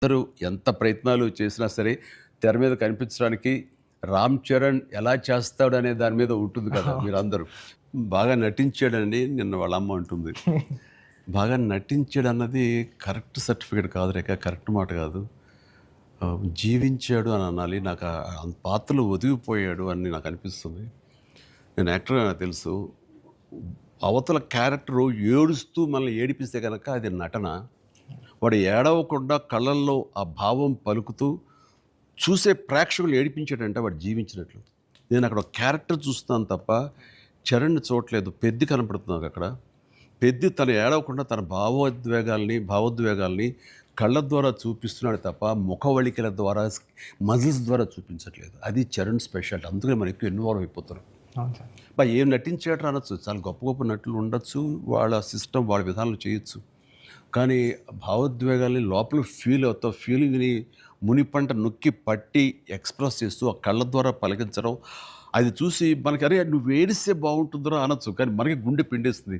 అందరూ ఎంత ప్రయత్నాలు చేసినా సరే తెర మీద కనిపించడానికి రామ్ చరణ్ ఎలా చేస్తాడనే దాని మీద ఉంటుంది కదా మీరందరూ. బాగా నటించాడని నిన్న వాళ్ళ అమ్మ అంటుంది. బాగా నటించాడన్నది కరెక్ట్ సర్టిఫికేట్ కాదు రేఖ, కరెక్ట్ మాట కాదు. జీవించాడు అని అనాలి. నాకు పాత్రలో ఒదిగిపోయాడు అని నాకు అనిపిస్తుంది. నేను యాక్టర్ అని నాకు తెలుసు. అవతల క్యారెక్టరు ఏడుస్తూ మనల్ని ఏడిపిస్తే కనుక అది నటన. వాడు ఏడవకుండా కళ్ళల్లో ఆ భావం పలుకుతూ చూసే ప్రేక్షకులు ఏడిపించాడంటే వాడు జీవించినట్లు. నేను అక్కడ ఒక క్యారెక్టర్ చూస్తున్నాను తప్ప చరణ్‌ని చూడట్లేదు. పెద్ది కనపడుతుంది నాకక్కడ. పెద్ది తను ఏడవకుండా తన భావోద్వేగాల్ని కళ్ళ ద్వారా చూపిస్తున్నాడు తప్ప ముఖవళికల ద్వారా, మజిల్స్ ద్వారా చూపించట్లేదు. అది చరణ్ స్పెషాలిటీ. అందుకనే మనం ఎక్కువ ఇన్వాల్వ్ అయిపోతున్నాం. అవును సార్. ఏం నటించాడు అనొచ్చు. చాలా గొప్ప గొప్ప నటులు ఉండొచ్చు. వాళ్ళ సిస్టమ్ వాళ్ళ విధానంలో చేయొచ్చు. కానీ భావోద్వేగాల్ని లోపల ఫీల్ అవుతావు. ఫీలింగ్‌ని మునిపంట నొక్కి పట్టి ఎక్స్‌ప్రెస్ చేస్తూ ఆ కళ్ళ ద్వారా పలికించడం. అది చూసి మనకి అరే! నువ్వు ఏడిస్తే బాగుంటుందిరా అనొచ్చు. కానీ మనకి గుండె పిండేస్తుంది.